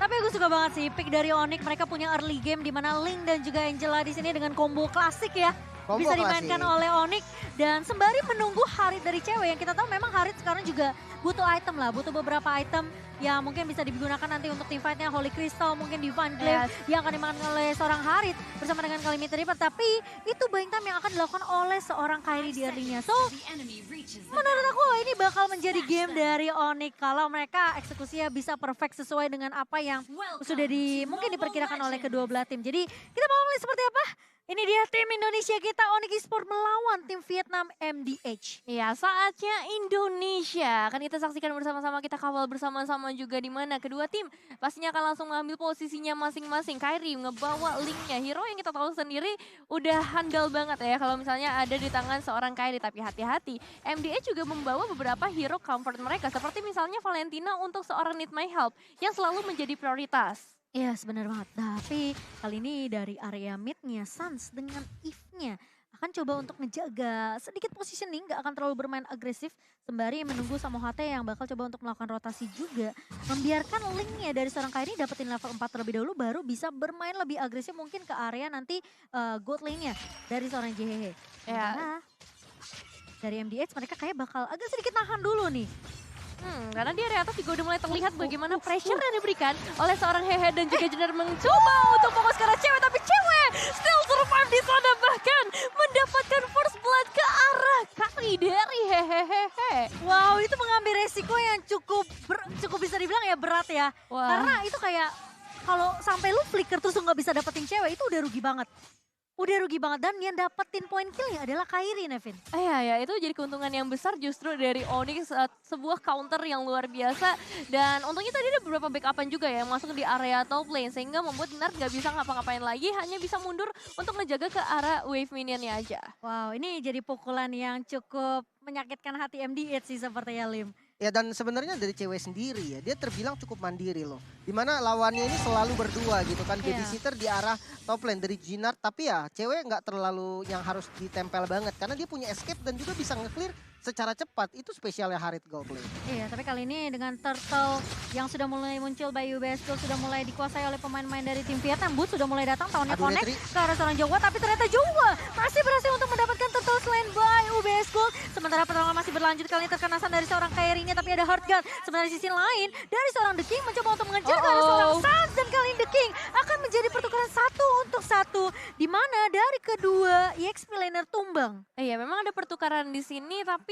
Tapi aku suka banget sih pick dari Onyx, mereka punya early game di mana Link dan juga Angela di sini dengan combo klasik ya. Combo Bisa dimainkan klasik. oleh Onyx dan sembari menunggu Harit dari cewek yang kita tahu memang Harit sekarang juga butuh item lah, butuh beberapa item yang mungkin bisa digunakan nanti untuk team fightnya Holy Crystal, mungkin Divine Glaive yang akan dimakan oleh seorang Harit bersama dengan Calamity Reaper. Tapi itu buying time yang akan dilakukan oleh seorang Kairi di early-nya. So menurut aku ini bakal menjadi game dari Onyx kalau mereka eksekusinya bisa perfect sesuai dengan apa yang sudah mungkin diperkirakan oleh kedua belah tim. Jadi kita mau melihat seperti apa? Ini dia tim Indonesia kita Onyx Esports melawan tim Vietnam MDH. Ya, saatnya Indonesia. Akan kita saksikan bersama-sama, kita kawal bersama-sama juga di mana kedua tim pastinya akan langsung mengambil posisinya masing-masing. Kairi ngebawa Linknya, hero yang kita tahu sendiri udah handal banget ya kalau misalnya ada di tangan seorang Kairi. Tapi hati-hati, MDH juga membawa beberapa hero comfort mereka. Seperti misalnya Valentina untuk seorang Need My Help yang selalu menjadi prioritas. Yes, benar banget. Tapi kali ini dari area mid-nya Suns dengan Eve-nya akan coba untuk ngejaga sedikit positioning, gak akan terlalu bermain agresif. Sembari menunggu Samohate yang bakal coba untuk melakukan rotasi juga. Membiarkan Link-nya dari seorang Kairi dapetin level 4 terlebih dahulu baru bisa bermain lebih agresif mungkin ke area nanti gold lane-nya dari seorang JHH. Ya. Dari MDH mereka kayak bakal agak sedikit nahan dulu nih. Karena di area atas juga udah mulai terlihat bagaimana pressure yang diberikan oleh seorang Hehe dan juga Jenar mencoba untuk fokus ke arah cewek. Tapi cewek still survive di sana, bahkan mendapatkan first blood ke arah kaki dari Hehehe. Wow, itu mengambil resiko yang cukup bisa dibilang ya berat ya. Wah. Karena itu kayak kalau sampai lu flicker terus lu nggak bisa dapetin cewek itu udah rugi banget. Udah rugi banget dan yang dapetin point killnya adalah Kairi, Nevin. Ya, itu jadi keuntungan yang besar justru dari Onyx, sebuah counter yang luar biasa. Dan untungnya tadi ada beberapa backupan juga ya yang masuk di area top lane. Sehingga membuat Nart gak bisa ngapa-ngapain lagi, hanya bisa mundur untuk ngejaga ke arah wave minionnya aja. Wow, ini jadi pukulan yang cukup menyakitkan hati MDH sih sepertinya Lim. Ya dan sebenarnya dari cewek sendiri ya, dia terbilang cukup mandiri loh. Dimana lawannya ini selalu berdua gitu kan, babysitter di arah top lane dari Jinard. Tapi ya cewek nggak terlalu yang harus ditempel banget. Karena dia punya escape dan juga bisa nge-clear secara cepat. Itu spesialnya Harit Gold Lane. Iya, tapi kali ini dengan turtle yang sudah mulai muncul by UBS Gold sudah mulai dikuasai oleh pemain-pemain dari tim Vietnam. Boot sudah mulai datang, tahunnya Aduh, connect Retri. ke arah seorang Jawa. Tapi ternyata Jawa masih berhasil untuk mendapatkan turtle selain by UBS Gold. Sementara pertarungan masih berlanjut, kali ini terkenasan dari seorang Kairi-nya tapi ada hard guard. Sementara di sisi lain dari seorang The King mencoba untuk mengejar ke arah seorang Suns. Dan kali ini The King akan menjadi pertukaran 1-1. Di mana dari kedua EXP laner tumbang. Iya, memang ada pertukaran di sini, tapi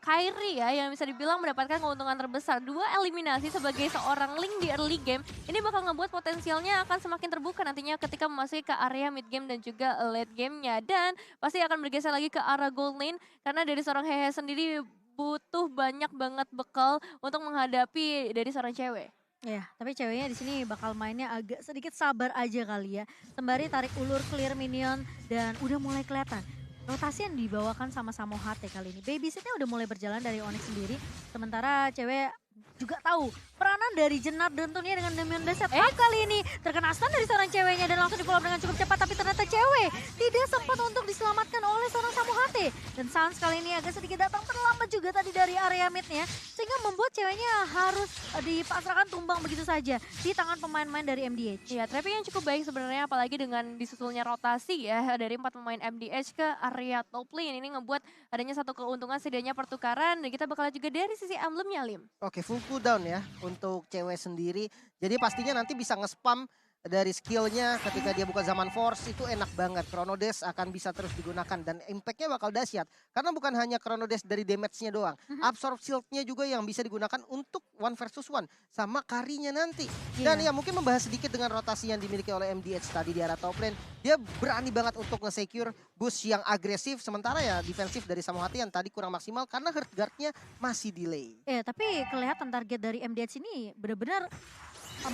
Kairi ya yang bisa dibilang mendapatkan keuntungan terbesar. 2 eliminasi sebagai seorang Link di early game, ini bakal ngebuat potensialnya akan semakin terbuka nantinya ketika memasuki ke area mid game dan juga late game-nya. Dan pasti akan bergeser lagi ke arah gold lane, karena dari seorang Hehe sendiri butuh banyak banget bekal untuk menghadapi dari seorang cewek. Ya, tapi ceweknya di sini bakal mainnya agak sedikit sabar aja kali ya. Sembari tarik ulur clear minion dan udah mulai kelihatan. Rotasi yang dibawakan sama Samohate kali ini. Babysitnya udah mulai berjalan dari Onyx sendiri. Sementara cewek juga tahu peranan dari Jenar dan tentunya dengan Damian Beset. Kali ini terkena stun dari seorang ceweknya dan langsung di-follow dengan cukup cepat. Tapi ternyata cewek tidak sempat untuk diselamatkan oleh seorang Samohate. Dan Sans kali ini agak sedikit datang terlambat juga tadi dari area mid-nya. Sehingga membuat ceweknya harus dipasrahkan tumbang begitu saja di tangan pemain-pemain dari MDH. Ya, tapi yang cukup baik sebenarnya apalagi dengan disusulnya rotasi ya dari 4 pemain MDH ke area top lane. Ini ngebuat adanya satu keuntungan setidaknya pertukaran dan kita bakal lihat juga dari sisi emblemnya Lim. Oke, full cooldown ya untuk cewek sendiri. Jadi pastinya nanti bisa nge-spam dari skillnya ketika dia buka Zaman Force itu enak banget. Chrono Dash akan bisa terus digunakan dan impactnya bakal dahsyat. Karena bukan hanya Chrono Dash dari damage-nya doang. Absorb shield-nya juga yang bisa digunakan untuk 1 versus 1 sama Karinya nanti. Dan ya mungkin membahas sedikit dengan rotasi yang dimiliki oleh MDH tadi di arah top lane. Dia berani banget untuk nge-secure boost yang agresif. Sementara ya defensif dari Samohate yang tadi kurang maksimal karena herd guard-nya masih delay. Ya, tapi kelihatan target dari MDH ini benar-benar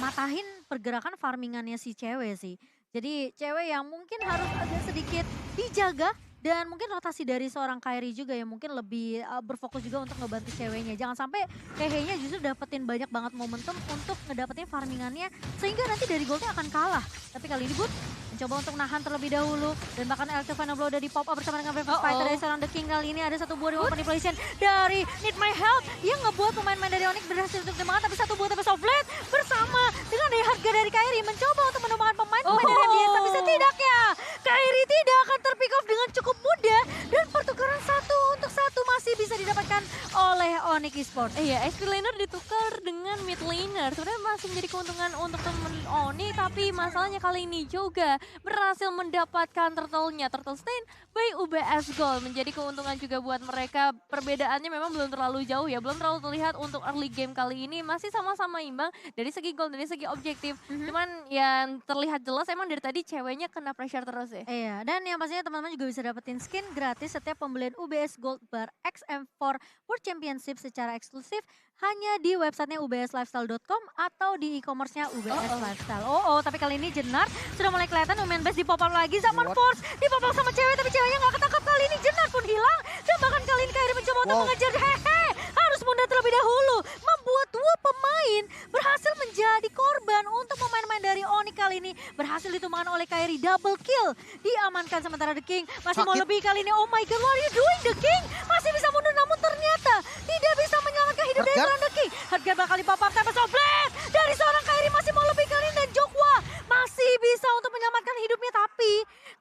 matahin pergerakan farmingannya si cewek sih. Jadi cewek yang mungkin harus agak sedikit dijaga dan mungkin rotasi dari seorang Kairi juga yang mungkin lebih berfokus juga untuk ngebantu ceweknya. Jangan sampai Hehe-nya justru dapetin banyak banget momentum untuk ngedapetin farmingannya sehingga nanti dari goldnya akan kalah. Tapi kali ini Boot mencoba untuk nahan terlebih dahulu dan bahkan Electro Final Blow udah di pop up bersama dengan Breakfast Fighter dari seorang The King. Kali ini ada satu buah remote manipulation dari Need My Help yang ngebuat pemain-pemain dari Onyx berhasil untuk dimakan, tapi satu buah TP Soft Blade bersama dengan Day Hard Gun dari Kairi mencoba untuk menumbangkan pemain-pemain dari MDS, tapi setidaknya Kairi tidak akan terpick off dengan cukup mudah dan pertukaran 1-1 masih bisa didapatkan oleh Onyx Esports. Iya, XP laner ditukar dengan mid laner. Sebenarnya masih menjadi keuntungan untuk temen Oni, tapi masalahnya kali ini juga berhasil mendapatkan turtle-nya. Turtle Stain by UBS Gold menjadi keuntungan juga buat mereka. Perbedaannya memang belum terlalu jauh ya, belum terlalu terlihat untuk early game kali ini. Masih sama-sama imbang dari segi gold, dari segi objektif. Cuman yang terlihat jelas emang dari tadi ceweknya kena pressure terus ya. Iya, dan yang pastinya teman-teman juga bisa dapetin skin gratis setiap pembelian UBS Gold Bar XM4 World Championship secara eksklusif hanya di websitenya ubslifestyle.com atau di e-commerce-nya UBS Lifestyle. Tapi kali ini Jenar sudah mulai kelihatan Women Best di pop up lagi. Zaman Force di pop up sama cewek, tapi ceweknya nggak ketangkap kali ini. Jenar pun hilang dan bahkan kali ini Kairi mencoba untuk mengejar. Harus mundur terlebih dahulu. Membuat dua pemain berhasil menjadi korban untuk pemain-pemain dari Onyx kali ini. Berhasil ditumbangkan oleh Kairi, double kill. Diamankan sementara The King masih mau lebih kali ini. Oh my god, what are you doing The King? Masih bisa mundur namun ternyata tidak bisa menyelamatkan hidup dari seorang The King. Harga bakal di pop up Tempest of Blade dari seorang Kairi masih mau lebih kali ini. Dan Jokwa masih bisa untuk menyelamatkan hidupnya, tapi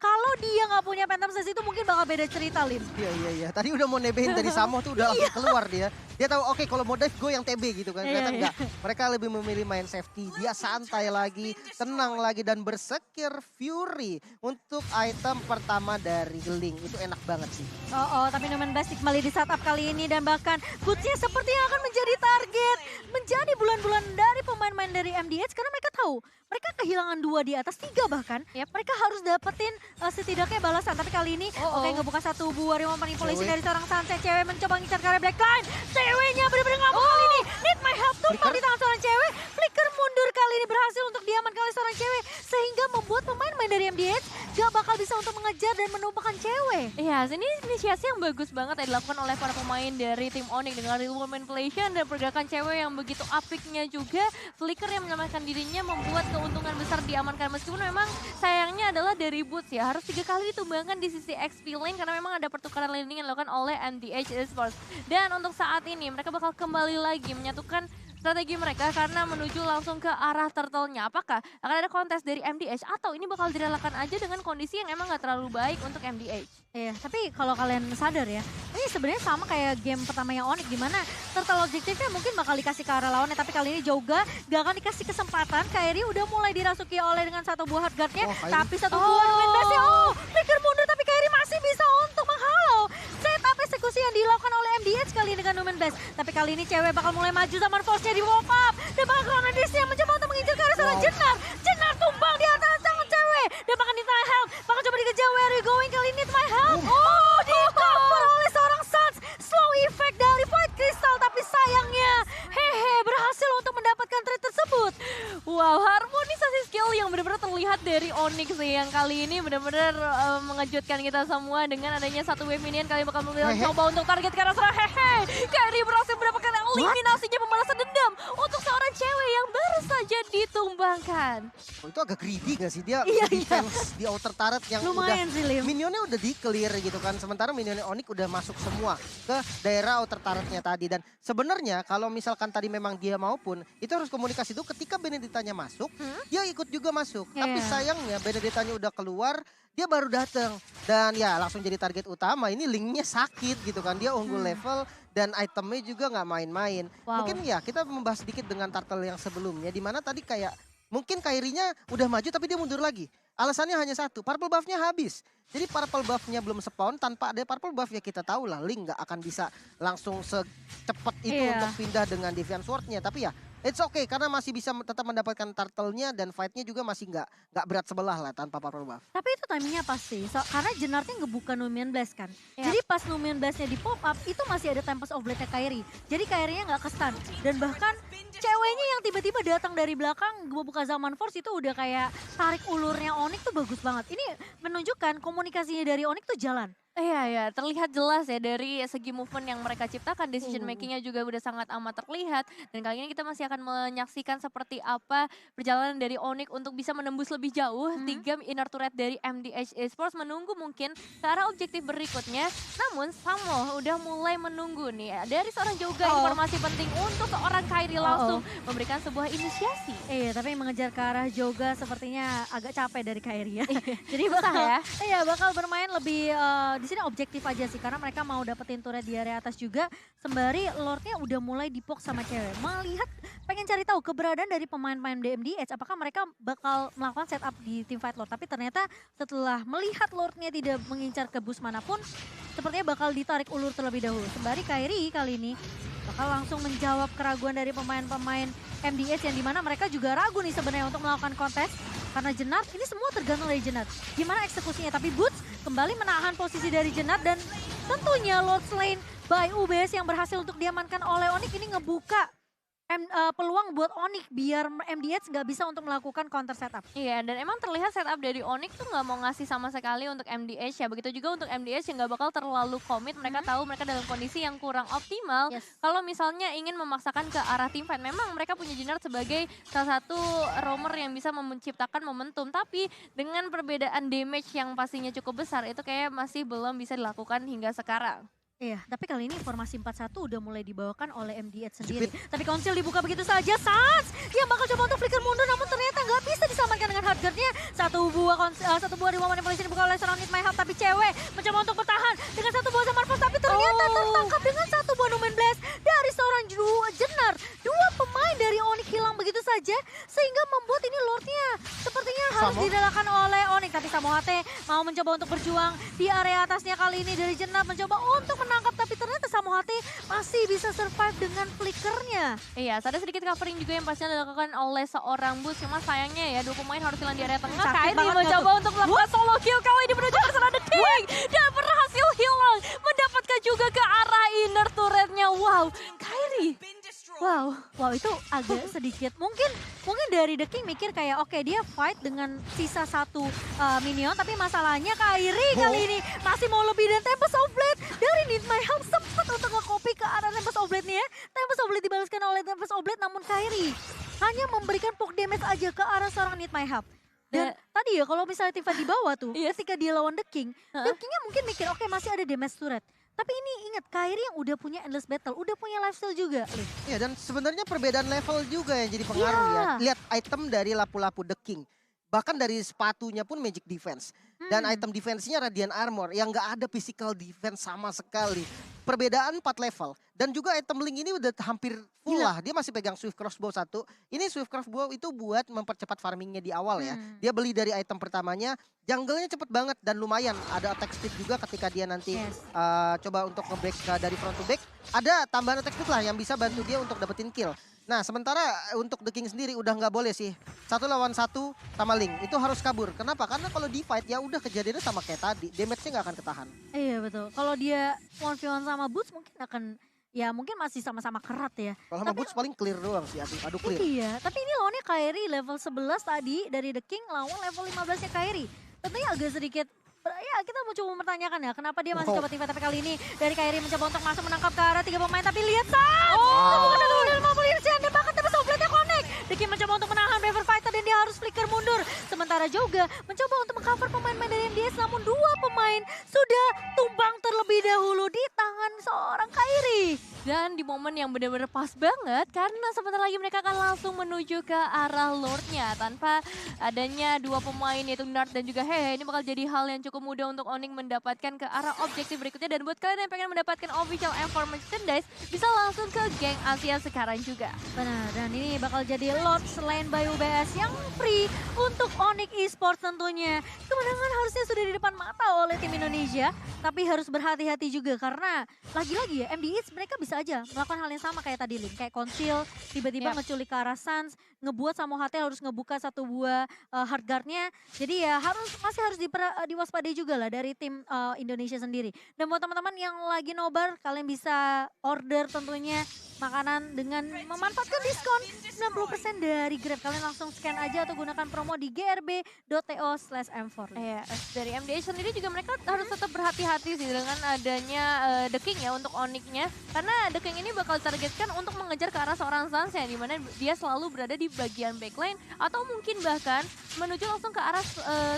kalau dia nggak punya Phantom Sense itu mungkin bakal beda cerita, Lim. Iya. Tadi udah mau nebehin dari Samo tuh udah langsung keluar dia. Dia tahu oke kalau mau dive gue yang TB gitu kan. Ternyata enggak. Mereka lebih memilih main safety. Dia santai lagi, tenang lagi dan bersekir Fury untuk item pertama dari Link. Itu enak banget sih. Tapi Numen Basic kembali di setup kali ini dan bahkan Boots-nya sepertinya akan menjadi target. Menjadi bulan-bulan dari pemain-pemain dari MDH karena mereka tahu mereka kehilangan 2 di atas 3 bahkan. Mereka harus dapetin setidaknya balasan. Tapi kali ini ngebuka satu buah Rimon manipulasi dari seorang Sunset. Cewek mencoba ngincar ke arah Blackline. Ceweknya benar-benar nggak mau kali ini. Need my help tumpah di tangan seorang cewek. Flicker mundur kali ini berhasil untuk diamankan oleh seorang cewek. Sehingga membuat pemain-pemain dari MDH gak bakal bisa untuk mengejar dan menumpahkan cewek. Iya, ini inisiasi yang bagus banget yang dilakukan oleh para pemain dari tim Onyx dengan real world manipulation dan pergerakan cewek yang begitu apiknya juga. Flicker yang menyelamatkan dirinya membuat keuntungan besar diamankan. Meskipun memang sayangnya adalah dari Boots ya, harus 3 kali ditumbangkan di sisi XP lane karena memang ada pertukaran laning yang dilakukan oleh MDH Esports. Dan untuk saat ini mereka bakal kembali lagi menyatukan strategi mereka karena menuju langsung ke arah turtle-nya. Apakah akan ada kontes dari MDH atau ini bakal direlakan aja dengan kondisi yang emang gak terlalu baik untuk MDH? Iya, tapi kalau kalian sadar ya, ini sebenarnya sama kayak game pertamanya Onyx di mana turtle objektifnya mungkin bakal dikasih ke arah lawannya, tapi kali ini juga gak akan dikasih kesempatan. Kairi udah mulai dirasuki oleh dengan satu buah hard guard-nya, tapi satu buah Numen Base-nya. Flicker mundur tapi Kairi masih bisa untuk menghalau setup eksekusi yang dilakukan oleh MDH kali ini dengan Numen Base. Tapi kali ini cewek bakal mulai maju zaman Force-nya di pop up dan bahkan Chronodisnya mencoba untuk mengincar ke arah seorang Jenar. Jenar tumbang di atas tangan cewek dan bahkan di tangan help. Bakal coba dikejar, where are you going kali ini to my help. Di cover oleh seorang Suns. Slow effect dari Void Crystal, tapi sayangnya berhasil untuk mendapatkan trade tersebut. Wow, harmonisasi skill yang benar-benar terlihat dari Onyx sih yang kali ini benar-benar mengejutkan kita semua dengan adanya satu wave minion kali bakal mencoba untuk target ke arah serang. Kairi berhasil mendapatkan eliminasinya pembalasan dendam untuk seorang cewek yang baru saja ditumbangkan. Itu agak greedy gak sih dia defense di outer turret yang lumayan udah sih, Lim. minionnya udah di clear gitu kan. Sementara minionnya Onyx udah masuk semua ke daerah outer turretnya tadi. Dan sebenarnya kalau misalkan tadi memang dia maupun itu harus komunikasi itu ketika Benedictanya masuk, dia ikut juga masuk. Tapi sayangnya Benedictanya udah keluar, dia baru datang dan ya langsung jadi target utama. Ini Linknya sakit gitu kan, dia unggul level dan itemnya juga nggak main-main. Mungkin ya kita membahas sedikit dengan turtle yang sebelumnya, di mana tadi kayak mungkin Kairinya udah maju tapi dia mundur lagi. Alasannya hanya satu, purple buff-nya habis. Jadi purple buff-nya belum spawn, tanpa ada purple buff ya kita tahu lah Link nggak akan bisa langsung secepat itu untuk pindah dengan Deviant Sword-nya. Tapi ya it's okay karena masih bisa tetap mendapatkan turtle-nya dan fight-nya juga masih nggak berat sebelah lah tanpa purple buff. Tapi itu timingnya pas sih, karena Jenartnya ngebuka Numen Blast kan. Jadi pas Numen Blast-nya di pop up, itu masih ada Tempest of Blade-nya Kairi. Jadi Kairinya nggak ke-stun. Dan bahkan ceweknya yang tiba-tiba datang dari belakang ngebuka Zaman Force itu udah kayak tarik ulurnya Onyx tuh bagus banget. Ini menunjukkan komunikasinya dari Onyx tuh jalan. Iya ya, terlihat jelas ya dari segi movement yang mereka ciptakan, decision makingnya juga udah sangat amat terlihat. Dan kali ini kita masih akan menyaksikan seperti apa perjalanan dari Onyx untuk bisa menembus lebih jauh. Mhm. Tiga inner turret dari MDH Esports menunggu mungkin ke arah objektif berikutnya. Namun Samo udah mulai menunggu nih ya. Dari seorang juga Oh. informasi penting untuk seorang Kairi langsung memberikan sebuah inisiasi. Iya, tapi mengejar ke arah Joga sepertinya agak capek dari Kairi ya. Jadi Susah bakal ya. iya bakal bermain lebih di sini objektif aja sih karena mereka mau dapetin turret di area atas juga sembari Lordnya udah mulai dipok sama cewek. Melihat pengen cari tahu keberadaan dari pemain-pemain DMDH apakah mereka bakal melakukan setup di teamfight Lord. Tapi ternyata setelah melihat Lordnya tidak mengincar ke bus manapun sepertinya bakal ditarik ulur terlebih dahulu. Sembari Kairi kali ini bakal langsung menjawab keraguan dari pemain-pemain MDH yang dimana mereka juga ragu nih sebenarnya untuk melakukan kontes karena Jenard ini semua tergantung dari Jenard gimana eksekusinya, tapi Boots kembali menahan posisi dari Jenard dan tentunya Lord Slain by UBS yang berhasil untuk diamankan oleh Onyx ini ngebuka peluang buat Onyx biar MDH nggak bisa untuk melakukan counter setup. Iya, dan emang terlihat setup dari Onyx tuh nggak mau ngasih sama sekali untuk MDH ya. Begitu juga untuk MDH yang nggak bakal terlalu komit. Mereka tahu mereka dalam kondisi yang kurang optimal. Yes. Kalau misalnya ingin memaksakan ke arah teamfight, memang mereka punya Jenard sebagai salah satu roamer yang bisa menciptakan momentum. Tapi dengan perbedaan damage yang pastinya cukup besar, itu kayak masih belum bisa dilakukan hingga sekarang. Iya, tapi kali ini formasi 4-1 udah mulai dibawakan oleh MDH sendiri. Tapi konsil dibuka begitu saja, Sans yang bakal coba untuk flicker mundur namun ternyata nggak bisa diselamatkan dengan hardguard-nya. Satu buah remote manipulation dibuka oleh Surround It My Health, tapi cewek mencoba untuk bertahan dengan satu buah Zamar Force, tapi ternyata tertangkap dengan satu buah Numen Blast dari seorang Jenard. Dua pemain dari Onyx hilang begitu saja, sehingga membuat ini Lordnya sepertinya harus direlakan oleh Onyx. Tapi Samohate mau mencoba untuk berjuang di area atasnya kali ini dari Jenard mencoba untuk menangkap, tapi ternyata Samohate masih bisa survive dengan flickernya. Iya, ada sedikit covering juga yang pastinya dilakukan oleh seorang Bus. Cuma sayangnya ya, dua pemain harus hilang di area tengah. Sakit Kairi banget mencoba nggak untuk melakukan solo kill kali ini menuju ke sana The King. Dan berhasil hilang. Mendapatkan juga ke arah inner turretnya. Wow, Kairi. Wow. Wow, itu agak sedikit mungkin dari The King mikir kayak oke dia fight dengan sisa satu minion, tapi masalahnya Kairi kali ini masih mau lebih dan Tempest of Blade dari Need My Help sempat untuk nge-copy ke arah Tempest of Blade nih ya. Tempest of Blade dibalaskan oleh Tempest of Blade namun Kairi hanya memberikan poke damage aja ke arah seorang Need My Help. Dan tadi ya kalau misalnya Tifa di bawah tuh, ketika dia lawan The King, The Kingnya mungkin mikir oke masih ada damage turret. Tapi ini ingat Kairi yang udah punya endless battle, udah punya lifesteal juga. Iya, dan sebenarnya perbedaan level juga yang jadi pengaruh ya. Lihat item dari lapu-lapu The King. Bahkan dari sepatunya pun Magic Defense. Dan item defense-nya Radiant Armor yang nggak ada physical defense sama sekali. Perbedaan 4 level. Dan juga item Link ini udah hampir full lah. Dia masih pegang Swift Crossbow 1. Ini Swift Crossbow itu buat mempercepat farmingnya di awal ya. Dia beli dari item pertamanya. Jungle-nya cepet banget dan lumayan. Ada attack speed juga ketika dia nanti coba untuk nge-break dari front to back. Ada tambahan attack speed lah yang bisa bantu dia untuk dapetin kill. Nah sementara untuk The King sendiri udah nggak boleh sih. 1 lawan 1 sama Link. Itu harus kabur. Kenapa? Karena kalau di fight ya udah kejadiannya sama kayak tadi. Damage-nya nggak akan ketahan. Iya betul. Kalau dia 1v1 sama Boots mungkin akan ya mungkin masih sama-sama kerat ya. Kalau sama Boots paling clear doang sih. Aduh clear. Iya, tapi ini lawannya Kairi level 11 tadi dari The King lawan level 15-nya Kairi. Tentunya agak sedikit ya kita mau coba mempertanyakan ya kenapa dia masih coba tim, tapi kali ini dari Kairi mencoba untuk masuk menangkap ke arah 3 pemain, tapi lihat Sans! Bukan ada udah 50 dan bahkan tapi Sobletnya connect. The King mencoba untuk menahan Braver Fighter dan dia harus flicker mundur. Sementara juga mencoba untuk mengcover pemain-pemain dari MDS, namun 2 pemain sudah tumbang terlebih dahulu di tangan seorang Kairi. Dan di momen yang benar-benar pas banget karena sebentar lagi mereka akan langsung menuju ke arah Lordnya tanpa adanya 2 pemain yaitu Nard dan juga Hehe. Ini bakal jadi hal yang cukup mudah untuk Onyx mendapatkan ke arah objektif berikutnya. Dan buat kalian yang pengen mendapatkan official M4 merchandise bisa langsung ke geng Asia sekarang juga. Benar, dan ini bakal jadi Lord Slain by UBS yang free untuk Onyx Esports tentunya. Kemenangan harusnya sudah di depan mata oleh tim Indonesia, tapi harus berhati-hati juga karena lagi-lagi ya MDH mereka bisa aja melakukan hal yang sama kayak tadi Link, kayak Conceal, tiba-tiba ngeculik ke arah Sans, ngebuat Samohate harus ngebuka satu buah hardguard-nya. Jadi ya masih harus diwaspadai juga lah dari tim Indonesia sendiri. Dan buat teman-teman yang lagi nobar, kalian bisa order tentunya makanan dengan memanfaatkan diskon 90% dari Grab. Kalian langsung scan aja atau gunakan promo di grb.to/m4. Iya, dari MDH sendiri juga mereka harus tetap berhati-hati sih dengan adanya The King ya untuk Onyx-nya. Karena The King ini bakal targetkan untuk mengejar ke arah seorang Sans ya, di mana dia selalu berada di bagian backline atau mungkin bahkan menuju langsung ke arah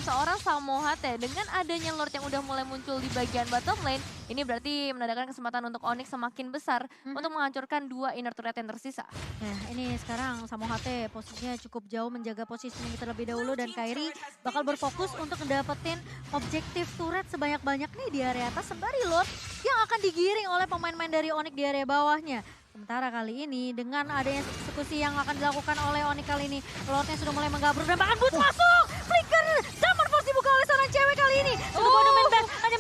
seorang Samohat ya. Dengan adanya Lord yang udah mulai muncul di bagian bottom lane, ini berarti menandakan kesempatan untuk Onyx semakin besar untuk menghancurkan 2 inner turret yang tersisa. Nah ini sekarang Samohate posisinya cukup jauh menjaga posisi ini terlebih dahulu dan Kairi bakal berfokus untuk ngedapetin objektif turret sebanyak-banyak nih di area atas sembari Lord yang akan digiring oleh pemain-pemain dari Onyx di area bawahnya. Sementara kali ini dengan adanya eksekusi yang akan dilakukan oleh Onyx kali ini, Lordnya sudah mulai menggabruk dan bahkan Boots masuk! Flicker! Zaman Force dibuka oleh seorang cewek kali ini. Satu bodoh hanya